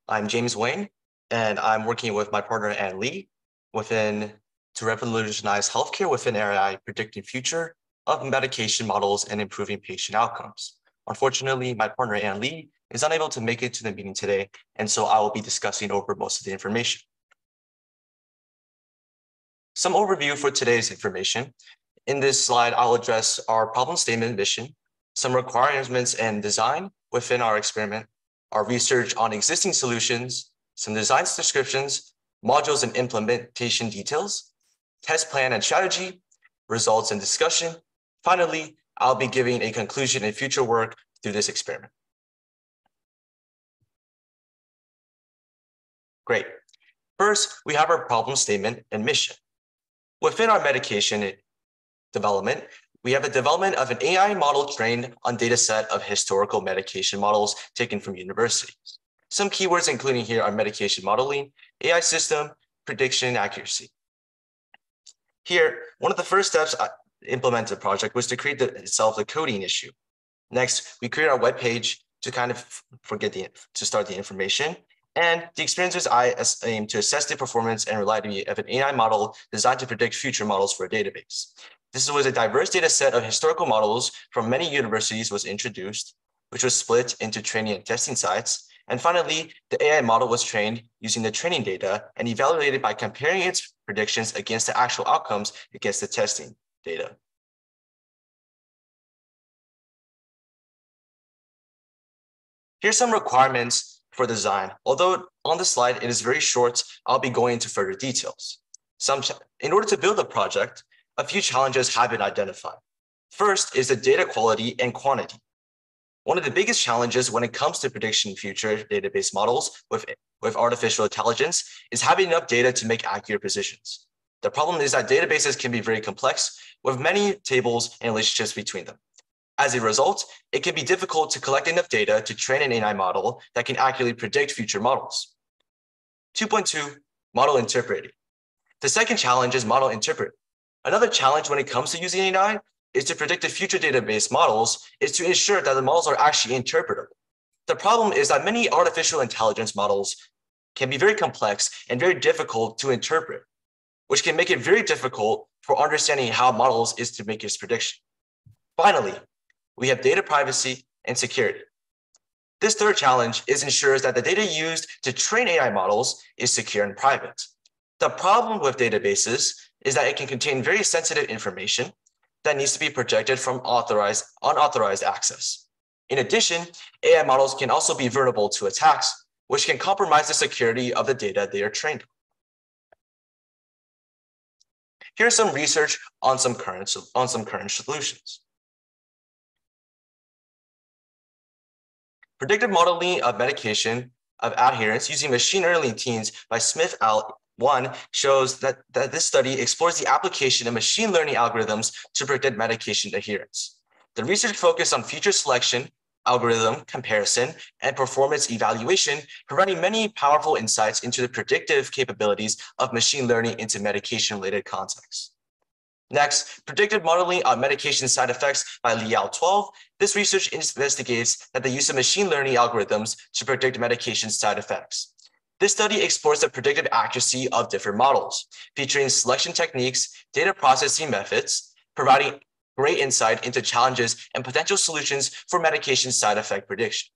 I'm James Wang, and I'm working with my partner Ann Lee to revolutionize healthcare within AI, predicting future of medication models and improving patient outcomes. Unfortunately, my partner Ann Lee is unable to make it to the meeting today, and so I will be discussing over most of the information. Some overview for today's information. In this slide, I'll address our problem statement and mission, some requirements and design within our experiment, our research on existing solutions, some design descriptions, modules and implementation details, test plan and strategy, results and discussion. Finally, I'll be giving a conclusion and future work through this experiment. Great. First, we have our problem statement and mission. Within our medication development, we have the development of an AI model trained on dataset of historical medication models taken from universities. Some keywords including here are medication modeling, AI system, prediction, accuracy. Here, one of the first steps I implemented the project was to create the coding issue. Next, we create our web page to start the information. And the experiences I aim to assess the performance and reliability of an AI model designed to predict future models for a database. This was a diverse data set of historical models from many universities was introduced, which was split into training and testing sites. And finally, the AI model was trained using the training data and evaluated by comparing its predictions against the actual outcomes against the testing data. Here's some requirements for design. Although on the slide, it is very short, I'll be going into further details. In order to build the project, a few challenges have been identified. First is the data quality and quantity. One of the biggest challenges when it comes to prediction future database models with artificial intelligence is having enough data to make accurate precisions. The problem is that databases can be very complex with many tables and relationships between them. As a result, it can be difficult to collect enough data to train an AI model that can accurately predict future models. 2.2, model interpreting. The second challenge is model interpreting. Another challenge when it comes to using AI is to predict the future database models is to ensure that the models are actually interpretable. The problem is that many artificial intelligence models can be very complex and very difficult to interpret, which can make it very difficult for understanding how models is to make its prediction. Finally, we have data privacy and security. This third challenge ensures that the data used to train AI models is secure and private. The problem with databases is that it can contain very sensitive information that needs to be protected from unauthorized access. In addition, AI models can also be vulnerable to attacks, which can compromise the security of the data they are trained on. Here's some research on some current solutions. Predictive modeling of medication of adherence using machine learning teams by Smith al. 1 shows that this study explores the application of machine learning algorithms to predict medication adherence. The research focused on feature selection, algorithm comparison, and performance evaluation, providing many powerful insights into the predictive capabilities of machine learning into medication-related contexts. Next, predictive modeling of medication side effects by Li al. 12. This research investigates that the use of machine learning algorithms to predict medication side effects. This study explores the predictive accuracy of different models, featuring selection techniques, data processing methods, providing great insight into challenges and potential solutions for medication side effect prediction.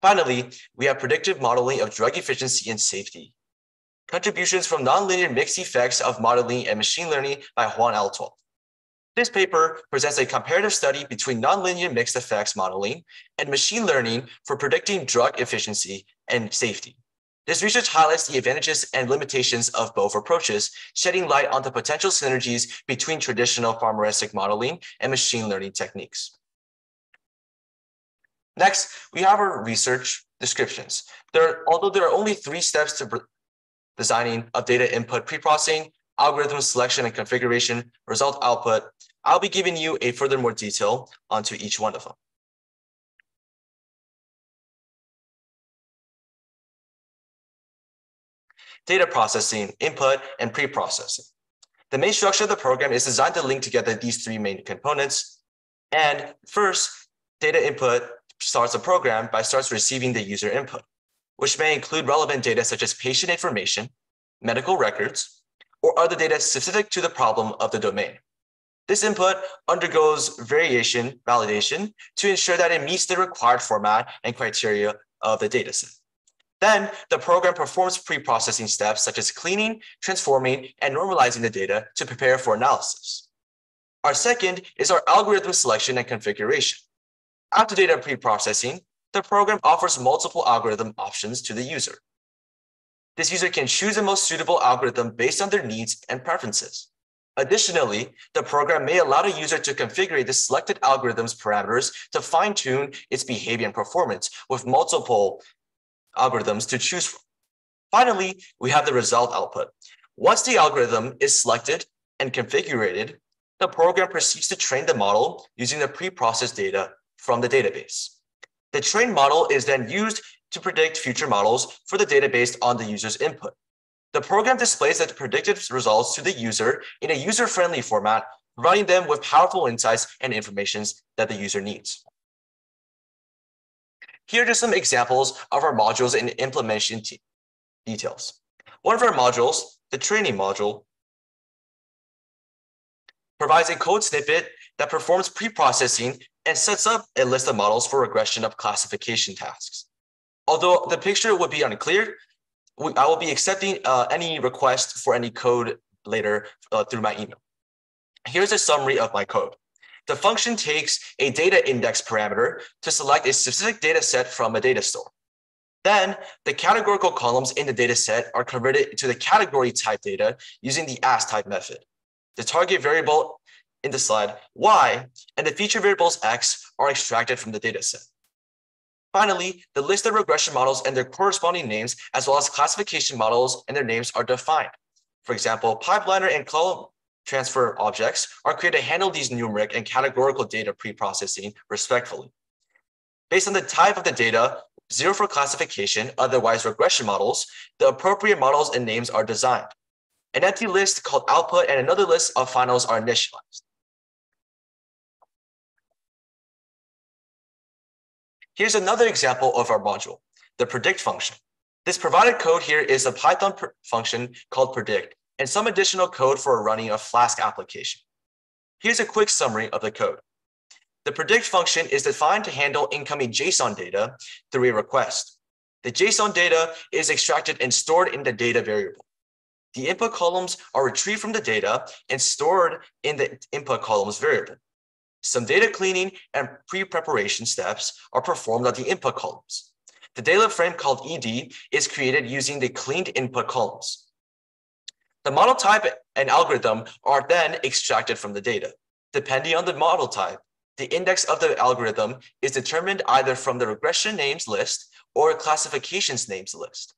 Finally, we have predictive modeling of drug efficiency and safety. Contributions from nonlinear mixed effects of modeling and machine learning by Wang al. 12. This paper presents a comparative study between nonlinear mixed effects modeling and machine learning for predicting drug efficiency and safety. This research highlights the advantages and limitations of both approaches, shedding light on the potential synergies between traditional pharmaceutic modeling and machine learning techniques. Next, we have our research descriptions. Although there are only 3 steps to designing of data input preprocessing, algorithm selection and configuration, result output, I'll be giving you a further more detail onto each one of them. Data processing, input, and preprocessing. The main structure of the program is designed to link together these 3 main components. And first, data input starts a program by receiving the user input. which may include relevant data such as patient information, medical records, or other data specific to the problem of the domain. This input undergoes validation to ensure that it meets the required format and criteria of the dataset. Then the program performs pre-processing steps such as cleaning, transforming, and normalizing the data to prepare for analysis. Our second is our algorithm selection and configuration. After data pre-processing, the program offers multiple algorithm options to the user. This user can choose the most suitable algorithm based on their needs and preferences. Additionally, the program may allow the user to configure the selected algorithm's parameters to fine-tune its behavior and performance with multiple algorithms to choose from. Finally, we have the result output. Once the algorithm is selected and configured, the program proceeds to train the model using the pre-processed data from the database. The trained model is then used to predict future models for the data based on the user's input. The program displays the predicted results to the user in a user-friendly format, providing them with powerful insights and information that the user needs. Here are just some examples of our modules and implementation details. One of our modules, the training module, provides a code snippet that performs pre-processing and sets up a list of models for regression of classification tasks. Although the picture would be unclear, I will be accepting any request for any code later through my email. Here's a summary of my code. The function takes a data index parameter to select a specific data set from a data store. Then the categorical columns in the data set are converted to the category type data using the asType method. The target variable in the slide, y, and the feature variables x are extracted from the data set. Finally, the list of regression models and their corresponding names, as well as classification models and their names, are defined. For example, pipeliner and column transfer objects are created to handle these numeric and categorical data pre-processing respectively. Based on the type of the data, 0 for classification, otherwise regression models, the appropriate models and names are designed. An empty list called output and another list of finals are initialized. Here's another example of our module, the predict function. This provided code here is a Python function called predict and some additional code for running a Flask application. Here's a quick summary of the code. The predict function is defined to handle incoming JSON data through a request. The JSON data is extracted and stored in the data variable. The input columns are retrieved from the data and stored in the input columns variable. Some data cleaning and pre-preparation steps are performed on the input columns. The data frame called ED is created using the cleaned input columns. The model type and algorithm are then extracted from the data. Depending on the model type, the index of the algorithm is determined either from the regression names list or classifications names list.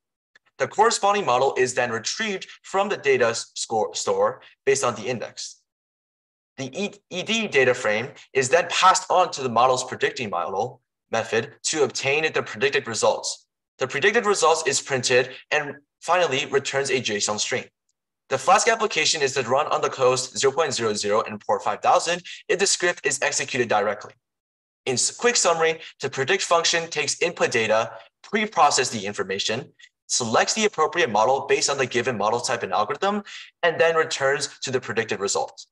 The corresponding model is then retrieved from the data store based on the index. The ED data frame is then passed on to the model's predicting model method to obtain the predicted results. The predicted results is printed and finally returns a JSON string. The Flask application is then run on the host 0.00 and port 5000 if the script is executed directly. In quick summary, the predict function takes input data, pre-processes the information, selects the appropriate model based on the given model type and algorithm, and then returns to the predicted result.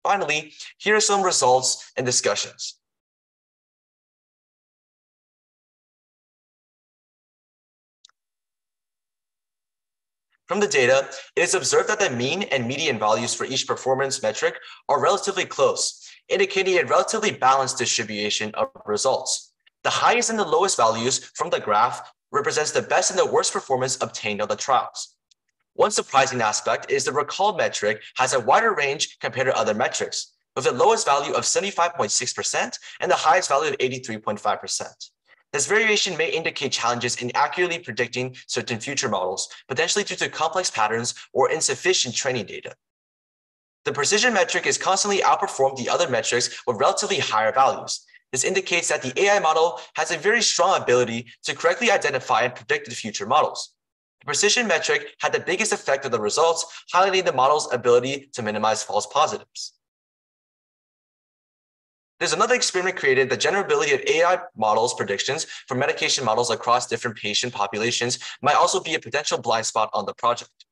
Finally, here are some results and discussions. From the data, it is observed that the mean and median values for each performance metric are relatively close, indicating a relatively balanced distribution of results. The highest and the lowest values from the graph represents the best and the worst performance obtained on the trials. One surprising aspect is the recall metric has a wider range compared to other metrics, with the lowest value of 75.6% and the highest value of 83.5%. This variation may indicate challenges in accurately predicting certain future models, potentially due to complex patterns or insufficient training data. The precision metric is constantly outperformed the other metrics with relatively higher values. This indicates that the AI model has a very strong ability to correctly identify and predict the future models. The precision metric had the biggest effect on the results, highlighting the model's ability to minimize false positives. There's another experiment created, the generalizability of AI models predictions for medication models across different patient populations might also be a potential blind spot on the project.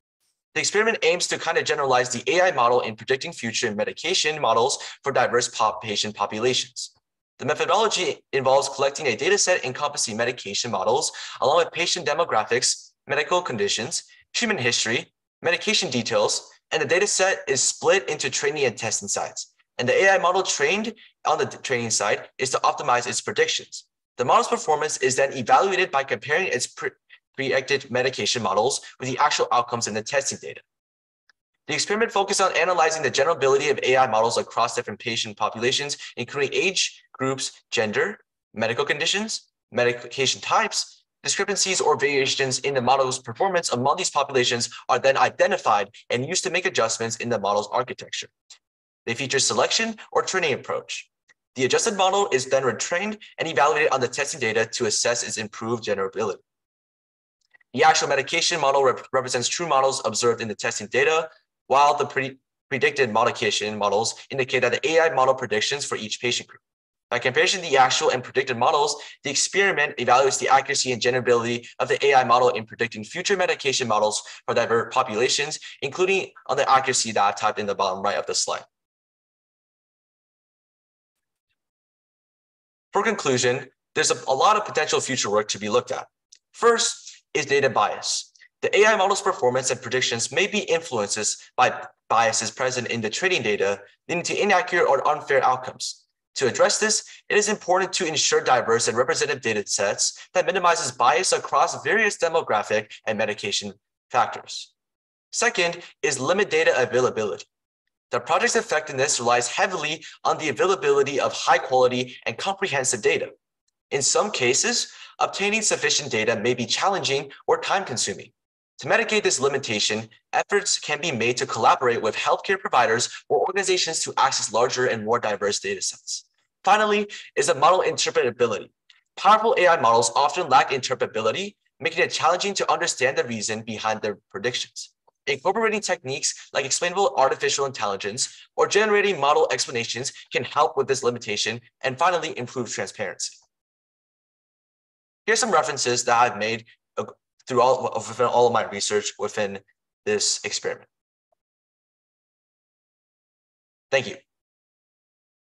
The experiment aims to kind of generalize the AI model in predicting future medication models for diverse patient populations. The methodology involves collecting a dataset encompassing medication models, along with patient demographics, medical conditions, treatment history, medication details, and the dataset is split into training and testing sites. And the AI model trained on the training side is to optimize its predictions. The model's performance is then evaluated by comparing its predicted medication models with the actual outcomes in the testing data. The experiment focused on analyzing the generalizability of AI models across different patient populations, including age, groups, gender, medical conditions, medication types. Discrepancies or variations in the model's performance among these populations are then identified and used to make adjustments in the model's architecture. They feature selection or training approach. The adjusted model is then retrained and evaluated on the testing data to assess its improved generalizability. The actual medication model represents true models observed in the testing data, while the predicted medication models indicate that the AI model predictions for each patient group. By comparison the actual and predicted models, the experiment evaluates the accuracy and generalizability of the AI model in predicting future medication models for diverse populations, including on the accuracy that I've typed in the bottom right of the slide. For conclusion, there's a lot of potential future work to be looked at. First is data bias. The AI model's performance and predictions may be influenced by biases present in the training data, leading to inaccurate or unfair outcomes. To address this, it is important to ensure diverse and representative data sets that minimizes bias across various demographic and medication factors. Second is limit data availability. The project's effectiveness relies heavily on the availability of high quality and comprehensive data. In some cases, obtaining sufficient data may be challenging or time-consuming. To mitigate this limitation, efforts can be made to collaborate with healthcare providers or organizations to access larger and more diverse datasets. Finally, is the model interpretability. Powerful AI models often lack interpretability, making it challenging to understand the reason behind their predictions. Incorporating techniques like explainable artificial intelligence or generating model explanations can help with this limitation and finally improve transparency. Here's some references that I've made through all of my research within this experiment. Thank you.